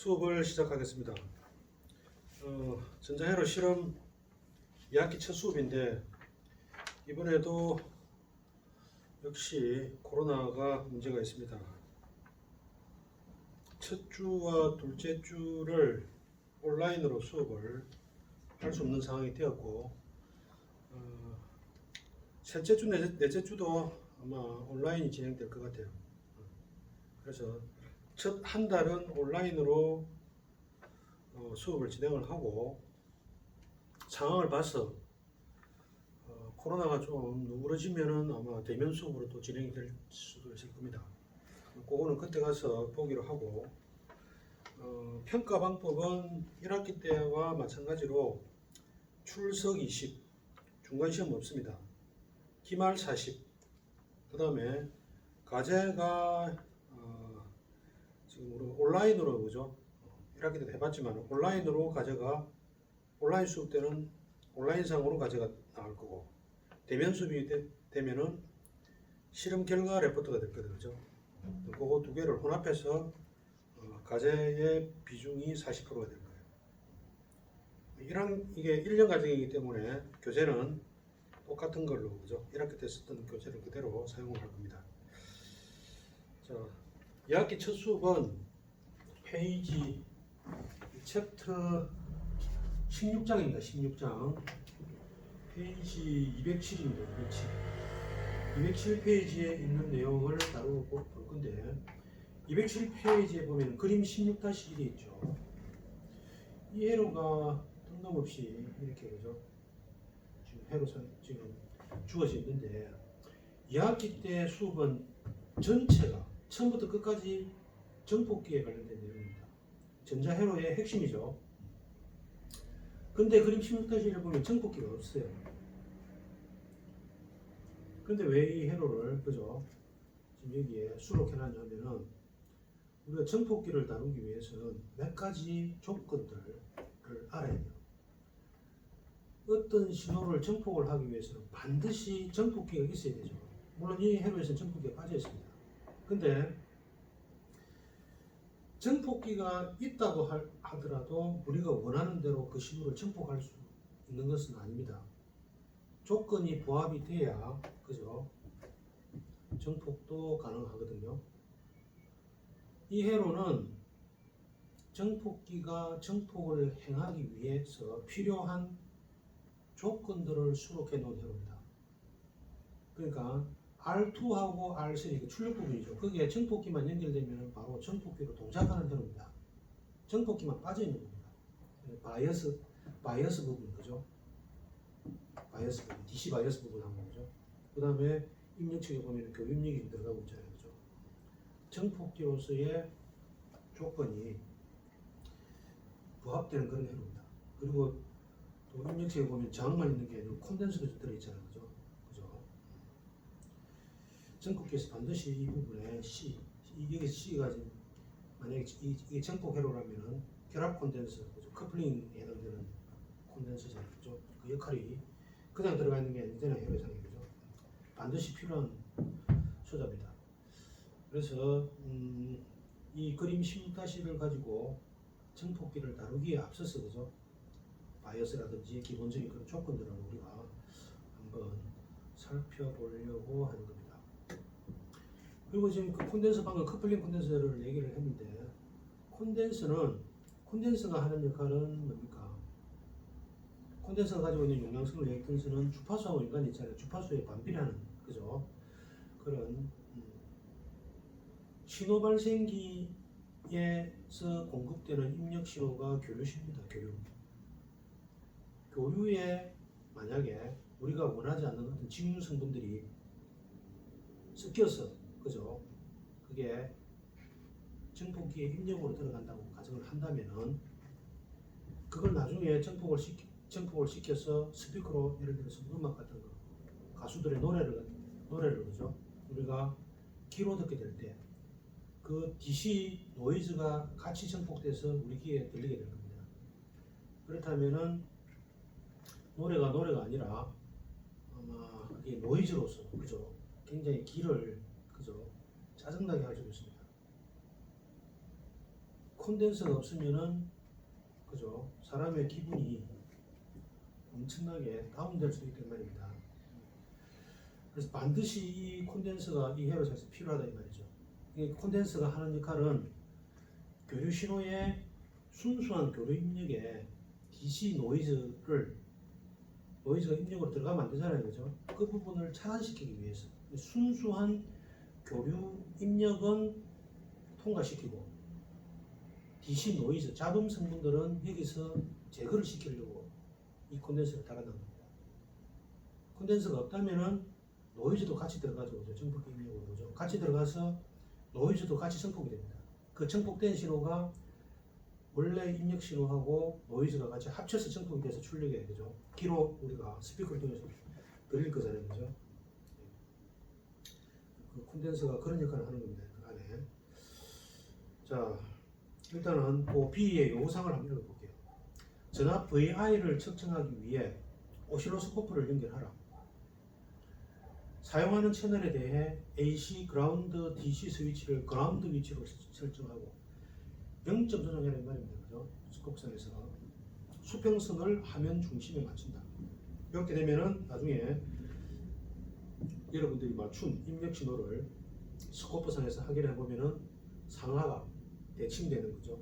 수업을 시작하겠습니다. 전자회로 실험 2학기 첫 수업인데 이번에도 역시 코로나가 문제가 있습니다. 첫 주와 둘째 주를 온라인으로 수업을 할 수 없는 상황이 되었고 셋째 주, 넷째 주도 아마 온라인이 진행될 것 같아요. 그래서 첫 한 달은 온라인으로 수업을 진행을 하고 상황을 봐서 코로나가 좀 누그러지면은 아마 대면 수업으로 또 진행이 될 수도 있을 겁니다. 그거는 그때 가서 보기로 하고 평가 방법은 1학기 때와 마찬가지로 출석 20, 중간 시험 없습니다. 기말 40, 그 다음에 과제가 지금 우리 온라인으로 보죠. 1학기 때도 해봤지만 온라인으로 과제가 온라인 수업 때는 온라인상으로 과제가 나올 거고 대면 수업이 되면은 실험 결과 레포트가 될 거거든요. 그죠? 그거 두 개를 혼합해서 과제의 비중이 40%가 될 거예요. 이게 1년 과정이기 때문에 교재는 똑같은 걸로 그죠? 1학기 때 썼던 교재를 그대로 사용을 할 겁니다. 자, 2학기 첫 수업은 페이지 챕터 16장입니다. 16장 페이지 207입니다. 207페이지에 있는 내용을 다루고 볼 건데 207페이지에 보면 그림 16-1이 있죠. 이 회로가 뜬금없이 이렇게 그죠? 지금 회로선 지금 주어져 있는데 2학기 때 수업은 전체가 처음부터 끝까지 정폭기에 관련된 내용입니다. 전자회로의 핵심이죠. 근데 그림 16-1을 보면 정폭기가 없어요. 근데 왜 이 회로를 그죠? 지금 여기에 수록해 놨냐면은 우리가 정폭기를 다루기 위해서는 몇 가지 조건들을 알아야 돼요. 어떤 신호를 정폭을 하기 위해서는 반드시 정폭기가 있어야 되죠. 물론 이 회로에서는 정폭기가 빠져 있습니다. 근데 정폭기가 있다고 하더라도 우리가 원하는 대로 그 신호를 정폭할 수 있는 것은 아닙니다. 조건이 부합이 돼야 그죠? 정폭도 가능하거든요. 이 회로는 정폭기가 정폭을 행하기 위해서 필요한 조건들을 수록해 놓은 회로입니다. 그러니까 R2하고 R3, 출력 부분이죠. 거기에 정폭기만 연결되면 바로 정폭기로 동작하는 회로입니다. 정폭기만 빠져있는 겁니다. 바이어스 부분, 그죠? 바이어스 부분, DC 바이어스 부분 한 거죠. 그 다음에 입력측에 보면 교입력이 좀 들어가고 있잖아요. 그죠? 정폭기로서의 조건이 부합되는 그런 회로입니다. 그리고 또 입력측에 보면 저항만 있는 게 아니고 콘덴서가 좀 들어있잖아요. 그죠? 정폭기에서 반드시 이 부분에 C, 이게 C가 지금 만약에 이게 정폭 회로라면은 결합 콘덴서, 그죠? 커플링에 해당되는 콘덴서잖아요. 그죠? 그 역할이 그냥 들어가 있는 게 아니잖아요. 회로상에. 그죠? 반드시 필요한 소자입니다. 그래서 이 그림 16-1을 가지고 정폭기를 다루기에 앞서서 그죠? 바이어스라든지 기본적인 그런 조건들을 우리가 한번 살펴보려고 하는 겁니다. 그리고 지금 그 콘덴서 방금 커플링 콘덴서를 얘기를 했는데 콘덴서가 하는 역할은 뭡니까? 콘덴서가 가지고 있는 용량성을 얘기하면서는 주파수하고 연관이 있잖아요. 주파수에 반비례하는 그죠? 그런 신호 발생기에서 공급되는 입력 신호가 교류시입니다. 교류에 만약에 우리가 원하지 않는 어떤 징유 성분들이 섞여서 그죠? 그게 정폭기에 입력으로 들어간다고 가정을 한다면은 그걸 나중에 정폭을 시켜서 스피커로 예를 들어서 음악 같은 거 가수들의 노래를 그죠? 우리가 귀로 듣게 될 때 그 DC 노이즈가 같이 정폭돼서 우리 귀에 들리게 될 겁니다. 그렇다면은 노래가 아니라 아마 그게 노이즈로서 그죠? 굉장히 귀를 그죠? 짜증나게 할 수 있습니다. 콘덴서가 없으면은 그죠? 사람의 기분이 엄청나게 다운될 수 있단 말입니다. 그래서 반드시 이 콘덴서가 이 회로선에서 필요하다 이 말이죠. 이 콘덴서가 하는 역할은 교류 신호의 순수한 교류 입력에 DC 노이즈가 입력으로 들어가면 안 되잖아요, 그죠? 그 부분을 차단시키기 위해서 순수한 교류 입력은 통과시키고 DC 노이즈, 잡음 성분들은 여기서 제거를 시키려고 이 콘덴서를 달아놓은 겁니다. 콘덴서가 없다면은 노이즈도 같이 들어가죠, 그죠? 증폭 입력으로, 그죠? 같이 들어가서 노이즈도 같이 증폭이 됩니다. 그 증폭된 신호가 원래 입력 신호하고 노이즈가 같이 합쳐서 증폭이 돼서 출력이 되죠. 기로 우리가 스피커를 통해서 들릴 거잖아요, 그죠? 그 콘덴서가 그런 역할을 하는 겁니다, 그 안에. 자, 일단은 그 B의 요구사항을 한번 읽어볼게요. 전압 VI를 측정하기 위해 오실로스코프를 연결하라. 사용하는 채널에 대해 AC, 그라운드, DC 스위치를 그라운드 위치로 설정하고 0점 조정이라는 말입니다. 그죠? 스코프상에서 수평선을 화면 중심에 맞춘다. 이렇게 되면은 나중에 여러분들이 맞춘 입력 신호를 스코프상에서 확인해 보면은 상하가 대칭되는 거죠.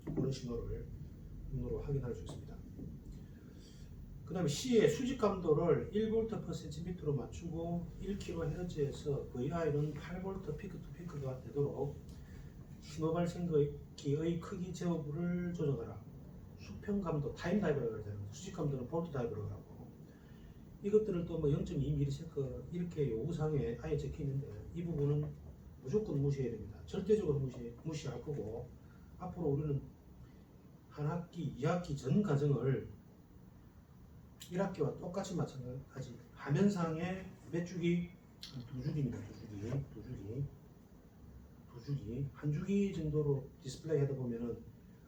그런 신호를 눈으로 확인할 수 있습니다. 그 다음에 C의 수직 감도를 1V/cm로 맞추고 1kHz에서 VI는 8V 피크 투 피크가 되도록 신호 발생기의 크기 제어부를 조정하라. 수평 감도 타임 다이버라고 하잖아요. 수직 감도는 볼트 다이버라고 하고 이것들을 또 뭐 0.2ms 이렇게 요구사항에 아예 적혀 있는데 이 부분은 무조건 무시해야 됩니다. 절대적으로 무시할 거고 앞으로 우리는 한 학기, 2학기 전 과정을 1학기와 똑같이 마찬가지 화면상에 몇 주기? 두 주기입니다. 두 주기 한 주기 정도로 디스플레이 하다 보면은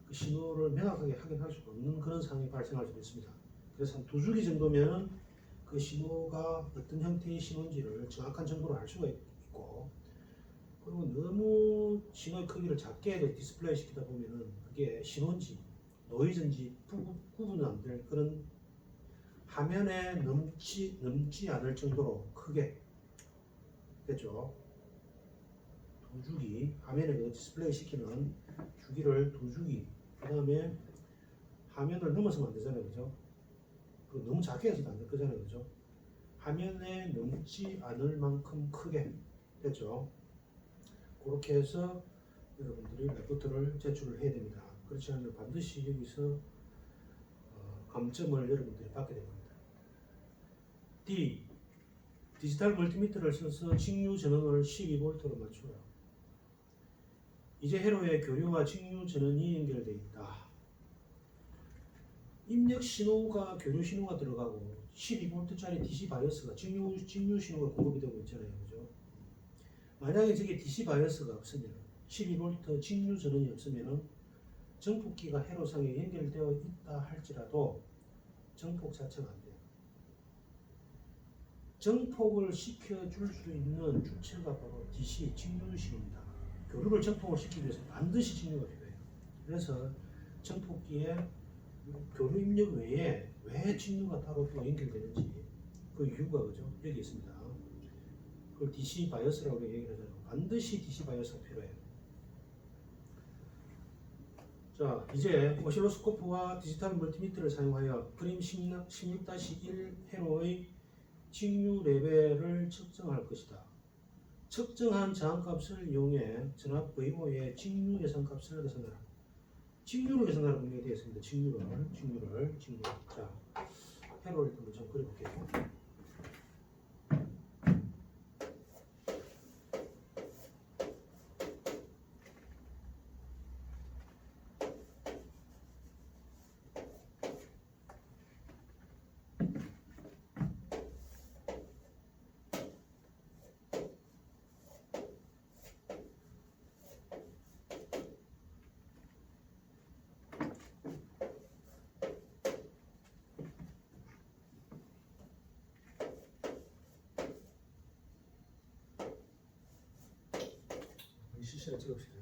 그 신호를 명확하게 확인할 수 없는 그런 상황이 발생할 수도 있습니다. 그래서 한 두 주기 정도면은 그 신호가 어떤 형태의 신호인지를 정확한 정보를 알 수가 있고, 그리고 너무 신호의 크기를 작게 해도 디스플레이 시키다 보면은 그게 신호인지 노이즈인지 구분이 안 될 그런 화면에 넘지 않을 정도로 크게 됐죠. 두 주기 화면에 디스플레이 시키는 주기를 두 주기. 그 다음에 화면을 넘어서면 안 되잖아요, 그죠? 너무 작게 해서도 안 될 거잖아요, 그죠? 화면에 넘지 않을 만큼 크게 됐죠. 그렇게 해서 여러분들이 레포트를 제출을 해야 됩니다. 그렇지 않으면 반드시 여기서 감점을 여러분들이 받게 됩니다. D. 디지털 멀티미터를 써서 직류 전원을 12V로 맞추라. 이제 회로에 교류와 직류 전원이 연결되어 있다. 입력 신호가 교류 신호가 들어가고 12V짜리 DC 바이어스가 직류 신호가 공급이 되고 있잖아요, 그죠? 만약에 저게 DC 바이어스가 없으면 12V 직류 전원이 없으면 정폭기가 회로상에 연결되어 있다 할지라도 정폭 자체가 안 돼요. 정폭을 시켜줄 수 있는 주체가 바로 DC 직류 신호입니다. 교류를 정폭을 시키기 위해서 반드시 직류가 필요해요. 그래서 정폭기에 교류 입력 외에 왜 직류가 따로 또 연결되는지 그 이유가 그죠? 여기 있습니다. 그걸 DC 바이어스라고 얘기를 하잖아요. 반드시 DC 바이어스가 필요해요. 자, 이제 오실로스코프와 디지털 멀티미터를 사용하여 그림 16-1 회로의 직류 레벨을 측정할 것이다. 측정한 저항값을 이용해 전압 VO의 직류 예상값을 계산하라. 직류를 계산하라고 명되어 있습니다. 직류. 자, 회로를 한번 좀 그려볼게요. 실시간 찍읍시다.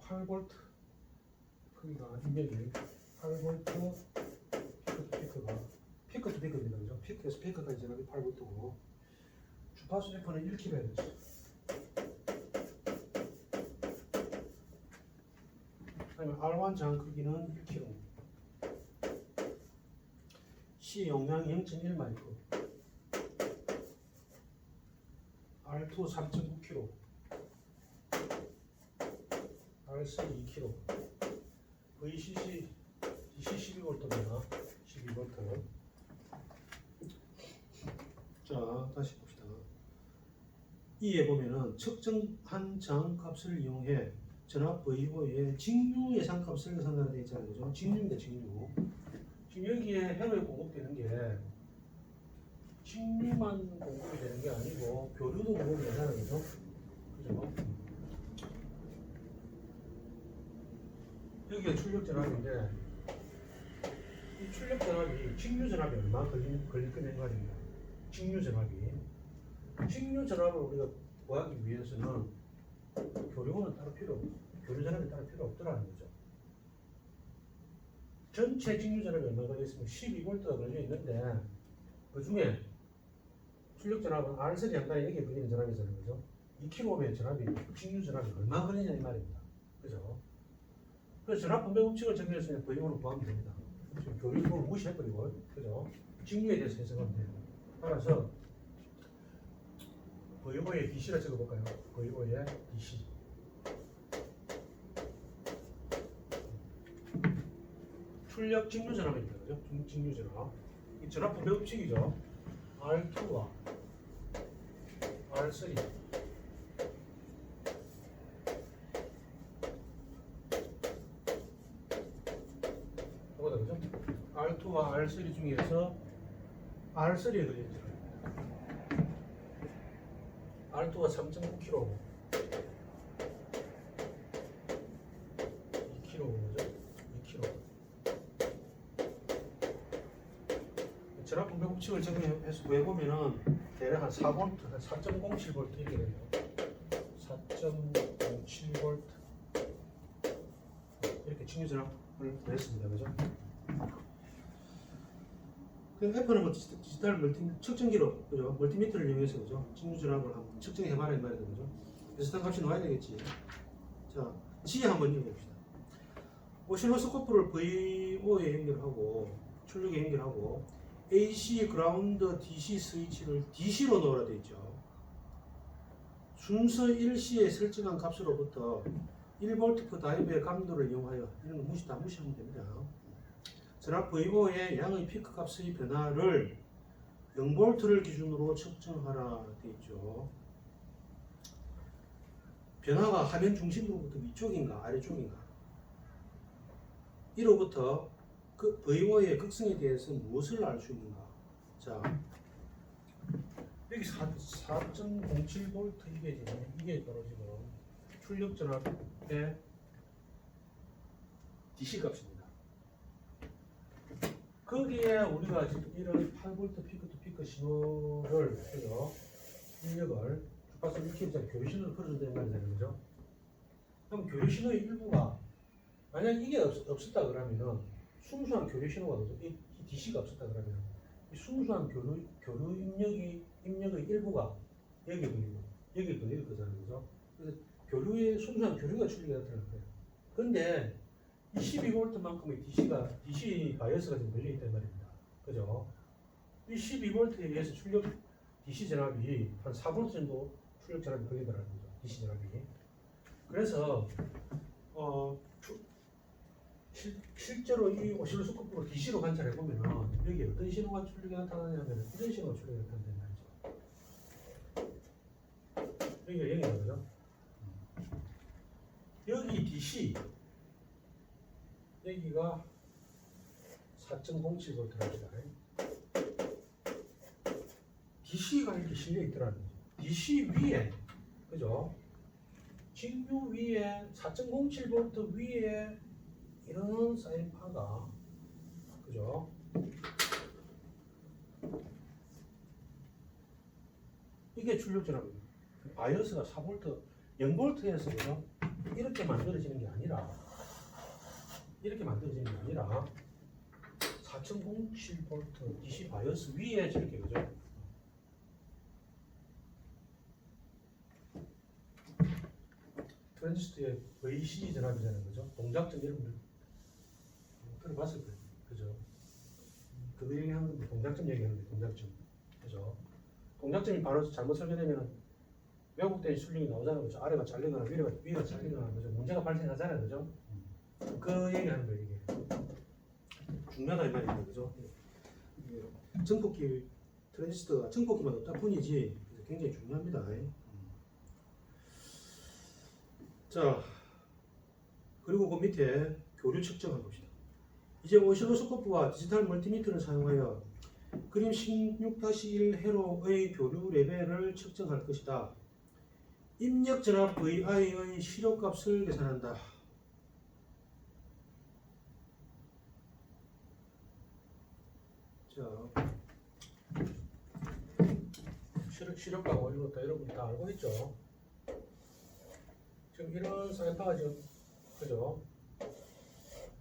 8V 크기가 인력이 8V 피크가 피크 투 피크입니다. 그죠? 피크에서 피크까지 전압이 8V고 주파수 F는 1kHz. 그다음에 R1 장 크기는 1kg. C 용량 0.1마이크로. R2 3.9kg. R3 2kg. VCC DC 12V입니다. 12V. 자, 다시 봅시다. 이에 보면은 측정한 저항값을 이용해 전압 VO의 직류 예상값을 계산하게 되어 있잖아요. 그죠? 직류입니다, 직류. 지금 여기에 회로에 공급되는 게 직류만 공급이 되는 게 아니고 교류도 공급이 되잖아요. 그죠? 그죠? 여기가 출력 전압인데 이 출력 전압이 직류 전압이 얼마 걸릴 거냐는 말입니다. 직류 전압이. 직류 전압을 우리가 구하기 위해서는 교류는 따로 필요 없고 교류 전압이 따로 필요 없더라는 거죠. 전체 직류 전압이 얼마 걸려 있으면 12V가 걸려 있는데 그 중에 출력 전압은 R3 한 단위 여기에 걸리는 전압이잖아요. 그죠? 2kg의 전압이 직류 전압이 얼마 걸리냐 이 말입니다. 그죠? 그래서 전압 분배 법칙을 적용해서 V오를 구하면 됩니다. 지금 교류를 무시해버리고, 그죠? 직류에 대해서 해석하면 돼요. 따라서 V오의 DC를 적어볼까요? V오의 DC. 출력 직류 전압입니다. 그죠? 직류 전압. 이 전압 분배 법칙이죠. R2와 R3. 이거다, 그죠? R2와 R3 중에서 R3에 걸린 전압입니다. R2가 3.9kg. 2kg, 그죠? 2kg. 전압 분배 법칙을 적용해서 구해보면은 대략 한 4V, 한 4.07V 이렇게 돼요. 4.07V 이렇게 직류 전압을 구했습니다. 그죠? 그 F는 뭐 디지털 측정기로, 그죠? 멀티미터를 이용해서, 그죠? 직류 전압을 한번 측정해봐라 이 말이죠. 그죠? 비슷한 값이 나와야 되겠지. 자, G 한번 읽어봅시다. 오실로스코프를 VO에 연결하고 출력에 연결하고 AC 그라운드 DC 스위치를 DC로 넣으라 되어 있죠. 순서 1C에 설정한 값으로부터 1V 다이브의 감도를 이용하여 이런 거 다 무시하면 됩니다. 전압 VO의 양의 피크 값의 변화를 0V를 기준으로 측정하라 되어 있죠. 변화가 화면 중심으로부터 위쪽인가 아래쪽인가 1호부터 그 VO의 극성에 대해서 무엇을 알 수 있는가? 자, 여기 4.07V 이게 바로 지금 출력 전압의 DC 값입니다. 거기에 우리가 지금 이런 8V 피크 투 피크 신호를 해서 입력을 주파수 1kH짜리 교류 신호를 걸어준다는 말이잖아요. 그죠? 그럼 교류 신호의 일부가 만약 이게 없었다 그러면은 순수한 교류 신호가 이 DC가 없었다 그러면 이 순수한 교류 입력의 일부가 여기에 걸릴 거잖아요. 그죠? 그래서 순수한 교류가 출력이 나타날 거예요. 근데 이 12V만큼의 DC 바이어스가 지금 걸려 있단 말입니다. 그죠? 이 12V에 의해서 출력 DC 전압이 한 4V 정도 출력 전압이 걸리더라는 거죠. DC 전압이. 그래서 실제로 이 오실로스코프로 DC로 관찰해 보면은 여기 어떤 신호가 출력이 나타나냐면 이런 신호가 출력이 나타난단 말이죠. 여기가 0이죠, 그죠? 여기 DC 여기가 4.07V랍니다. DC가 이렇게 실려 있더라는 거죠. DC 위에, 그죠? 직류 위에 4.07V 위에 이런 사인파가, 그죠? 이게 출력 전압입니다. 바이어스가 4V, 0V에서 그죠? 이렇게 만들어지는 게 아니라 4007V DC 바이오스 위에 저렇게 그죠? 트랜지스터의 VC 전압이잖아요, 그죠? 동작점 여러분들 들어봤을 거예요, 그죠? 그거 얘기하는 건데 동작점 얘기하는데 동작점, 그죠? 동작점이 바로 잘못 설계되면 왜곡된 출력이 나오잖아요, 그죠? 아래가 잘리거나 위가 잘리거나 그죠? 문제가 발생하잖아요, 그죠? 그 얘기하는 거예요, 이게 중요하다 이 말입니다, 그죠? 증폭기 트랜지스터가 증폭기만 없다 뿐이지 굉장히 중요합니다. 자, 그리고 그 밑에 교류 측정을 봅시다. 이제 오실로스코프와 디지털 멀티미터를 사용하여 그림 16-1 회로의 교류 레벨을 측정할 것이다. 입력 전압 VI의 시료값을 계산한다. 자, 시력하고 이런 것도 여러분이 다 알고 있죠. 지금 이런 사이파가 지금 그죠?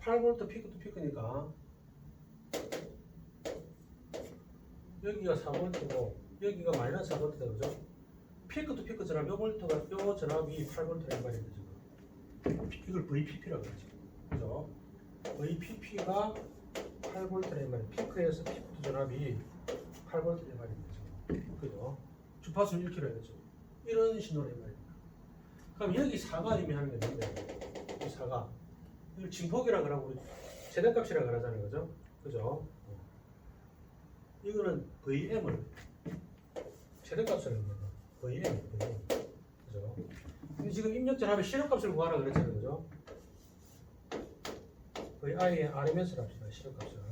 8V 피크 투 피크니까 여기가 4V고 여기가 마이너스 4V다, 그죠? 피크 투 피크 전압 요 볼트가 요 전압이 8V란 말입니다. 지금 이걸 VPP라고 그러죠, 그죠? VPP가 8V란 말이에요. 피크에서 피크 투 전압이 8V란 말입니다. 지금 그죠? 주파수는 1kHz 이런 신호란 말입니다. 그럼 여기 4가 의미하는 게 뭔데? 이 4가 이걸 진폭이라 그러고 최대값이라 그러잖아요, 그죠? 그죠? 이거는 VM을 최대값을 합니다. VM, 그죠? 근데 지금 입력 전압의 시료값을 구하라 그랬잖아요, 그죠? VI의 RMS를 합시다, 시료값을.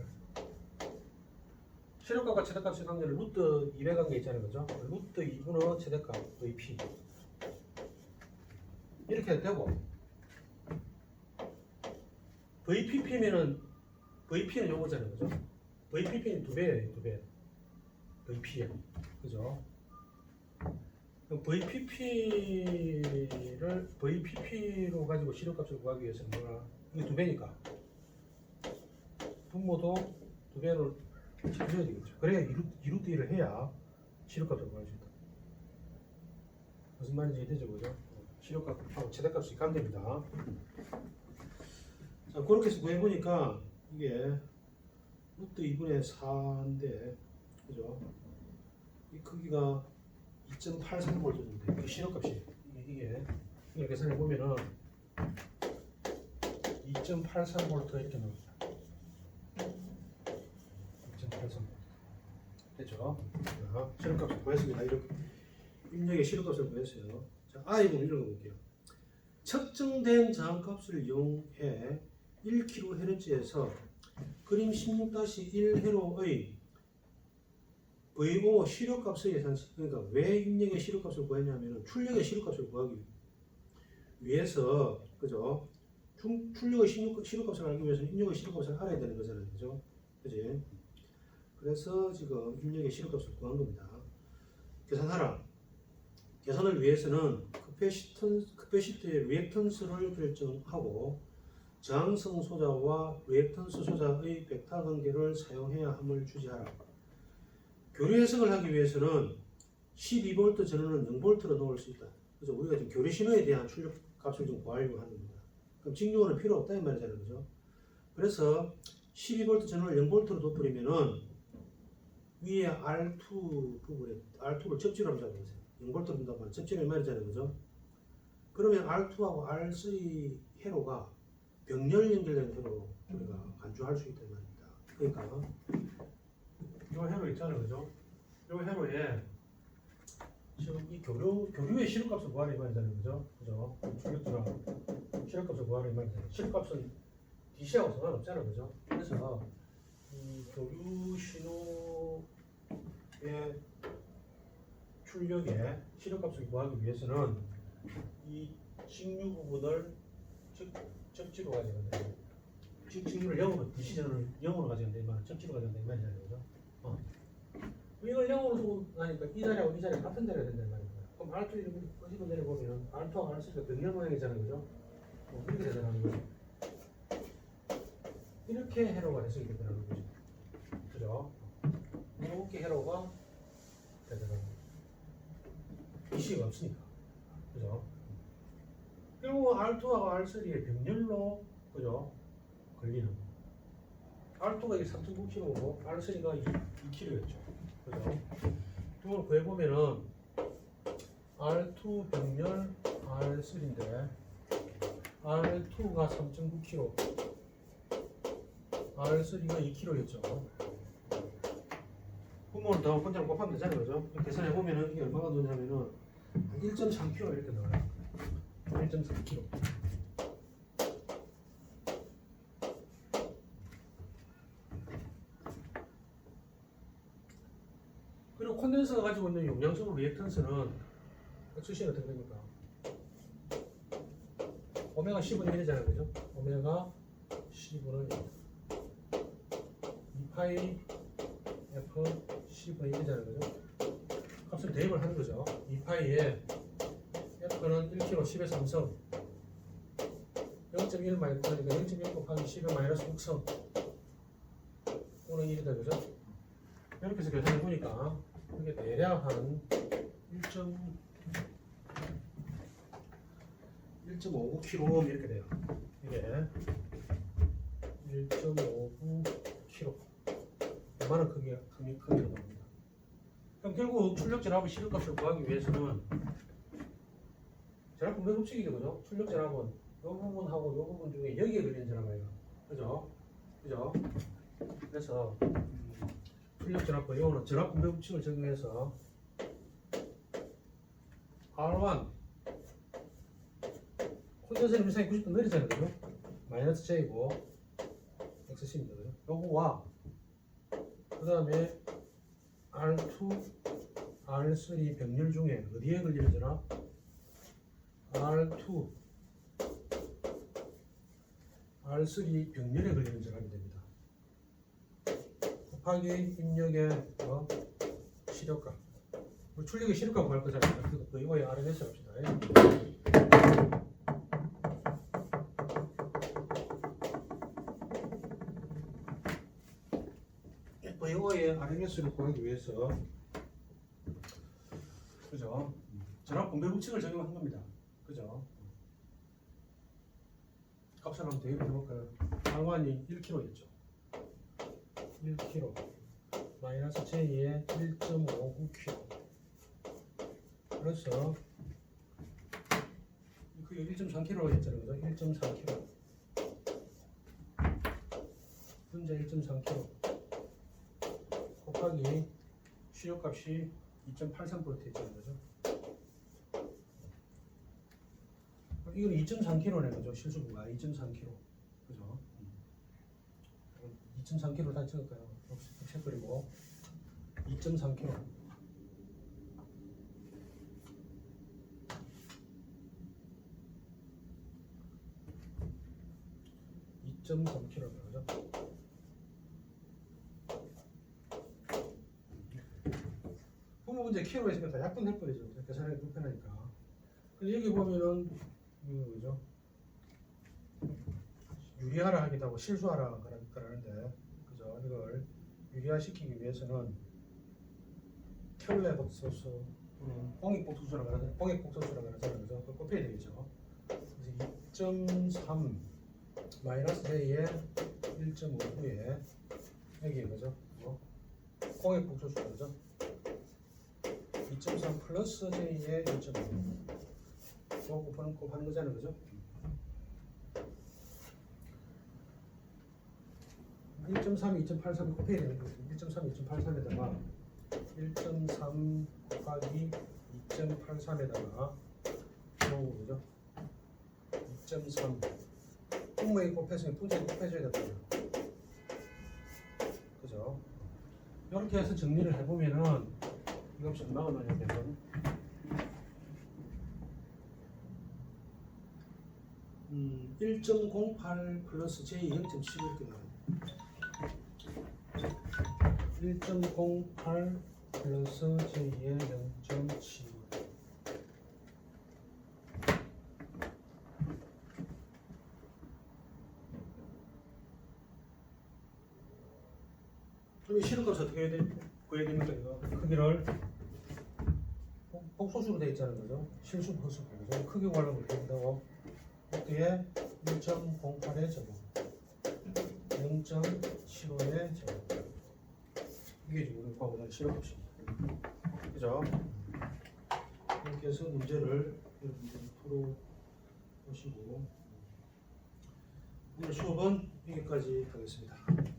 시료값과 최대값의 관계를 루트 2배 관계 있잖아요, 그죠? 루트 2분의 최대값 VP 이렇게 해도 되고, VPP면은 VP는 요거잖아요, 그죠? VPP는 2배예요, 2배. VPM, 그죠? 그럼 VPP로 가지고 시료값을 구하기 위해서는 뭐가? 이게 2배니까 분모도 2배로 찾아야 되겠죠. 그래야 2루트 1을 해야 시료값을 구할 수 있다. 무슨 말인지 이해되죠, 그죠? 시료값하고 최대값이 관계입니다. 자, 그렇게 해서 구해보니까 이게 루트 2분의 4인데, 그죠? 이 크기가 2.83V인데, 그 시료값이 이게 계산해 보면은 2.83V 이렇게 나옵니다. 2.83V 됐죠? 자, 시료값을 구했습니다. 이렇게 입력의 시료값을 구했어요. 자, I 부분 읽어볼게요. 측정된 저항값을 이용해 1kHz에서 그림 16-1 회로의 VO 시료값의 예산, 그러니까 왜 입력의 시료값을 구했냐면 출력의 시료값을 구하기 위해서, 그죠? 출력의 시료값을 알기 위해서는 입력의 시료값을 알아야 되는 거잖아요, 그죠? 그지? 그래서 지금 입력의 시료값을 구한 겁니다. 계산하라. 계산을 위해서는 커패시터의 리액턴스를 결정하고 저항성 소자와 리액턴스 소자의 벡터 관계를 사용해야 함을 주지하라. 교류 해석을 하기 위해서는 12V 전원은 0V로 놓을 수 있다. 그래서 우리가 지금 교류 신호에 대한 출력 값을 좀 구하려고 하는 겁니다. 그럼 직류원은 필요 없다 이 말이잖아요, 그죠? 그래서 12V 전원을 0V로 둬버리면은 위에 R2 부분에 R2를 접지로 한번 잡아보세요. 0V로 둔다고 하면 접지를 말이잖아요, 그죠? 그러면 R2하고 R3 회로가 병렬 연결된 회로 우리가 간주할 수 있다는 말입니다. 그러니까 이 회로 있잖아요, 그죠? 이 회로에 지금 이 교류의 시료값을 구하라 이 말이잖아요, 그죠? 그죠? 출력주랑 시료값을 구하라 이 말이잖아요. 시료값은 DC하고 상관없잖아요, 그죠? 그래서 이 교류 신호의 출력의 시료값을 구하기 위해서는 이 직류 부분을 접지로 가져간다. 직류를 0으로, DC전을 0으로 가져간다 이 말은 접지로 가져간다 이 말이잖아요, 그죠? 이걸 0으로 두고 나니까 이 자리하고 이 자리가 같은 자리가 된다는 말입니다. 그럼 R2 어디로 내려보면 R2하고 R3가 병렬 모양이잖아요, 그죠? 이렇게 되더라는 거죠. 이렇게 회로가 해석이 되더라는 거죠. 그죠? 이렇게 회로가 되더라는 거죠. 이슈가 없으니까. 그죠? 결국 R2하고 R3의 병렬로, 그죠? 걸리는. R2가 이게 3.9kg고, R3가 2kg였죠. 그죠? 이걸 구해보면은, R2 병렬 R3인데, R2가 3.9kg, R3가 2kg였죠. 분모를 더 혼자를 곱하면 되잖아요. 그죠? 계산해보면은 이게 얼마가 나오냐면은, 1.3kg 이렇게 나와요. 1.3kg. 그리고 콘덴서가 가지고 있는 용량소 리액턴스는 수식이 어떻게 됩니까? 오메가 10분의 1이잖아요. 그죠? 오메가 10분의 1. 2파이 F 10분의 1이잖아요. 그죠? 값을 대입을 하는 거죠. 2파이에 F는 1kg 10의 3성 0.1 마이크로니까 0.1 곱하기 10의 마이너스 6성 또는 1이다. 그죠? 이렇게 해서 계산해 보니까 이게 대략 한 1.59kg 이렇게 돼요. 이게 1.59kg. 얼마나 크게 나옵니다. 그럼 결국 출력전압의 시력값을 구하기 위해서는 전압 분배 법칙이죠. 그죠? 출력전압은 이 부분하고 이 부분 중에 여기에 걸리는 전압이에요. 그죠? 그죠? 그래서 출력전압과 이거는 전압 분배 법칙을 적용해서 R1 콘덴서 밀상이 90도 내리잖아요. 그죠? 마이너스 J고 XC입니다. 그죠? 요거와 그 다음에 R2, R3 병렬 중에 어디에 걸리는 전압? R2, R3 병렬에 걸리는 전압이 됩니다. 곱하기 입력의 시력값. 우리 출력의 시력값 구할 거잖아요. 그것도 이거에 RMS 합시다. 이거의 RMS를 구하기 위해서, 그죠? 전압 분배 법칙을 적용한 겁니다. 그죠? 값을 한번 대입해 볼까요? R1이 1kg였죠. 1kg 마이너스 J에 1.59kg. 그래서 그게 1.3kg가 됐잖아요. 그죠? 1.3kg 분자 1.3kg 곱하기 시력값이 2.83% 있잖아요. 그죠? 이건 2.3kg네. 그죠? 실수부가 2.3kg. 그죠? 2.3kg 다 찍을까요? 없애버리고 2.3kg. 2.3kg입니다. 그죠? 부모 문제 키로가 있으면 다 약분해버리죠. 계산하기 불편하니까. 근데 여기 보면은 그죠? 유리화를 하기도 하고 실수하라 그러는데, 그죠? 이걸 유리화시키기 위해서는 켤레 복소수, 봉익복소수라고 하잖아요. 그죠? 그걸 곱해야 되겠죠. 그래서 2.3 마이너스 J에 1.59에 여기에 그죠? 공익복소수가 그죠? 2.3 플러스 J에 1.5 곱하는 거잖아요. 그죠? 1.3, 2.83 곱해야 되는 거죠. 1.3, 2.83에다가 1.3 곱하기 2.83에다가 그죠? 2.3 분모에 곱해서 분자에 곱해줘야 됩니다. 그죠? 이렇게 해서 정리를 해보면은 이거 없이 얼마가 나냐면 1.08 플러스 J 0.7 이렇게 나와요. 1.08 플러스 J의 0.7 그럼 이 실험값 어떻게 구해야 됩니까? 이거 크기를 복소수로 되어 있다는 거죠. 실수 허수 거죠. 크기 구하려면 어떻게 된다고? 여기에 1.08의 제곱, 0.75의 제곱. 이게 지금 우리 구하고자 하는 실험값입니다. 그죠? 이렇게 해서 문제를 여러분들이 풀어보시고 오늘 수업은 여기까지 하겠습니다.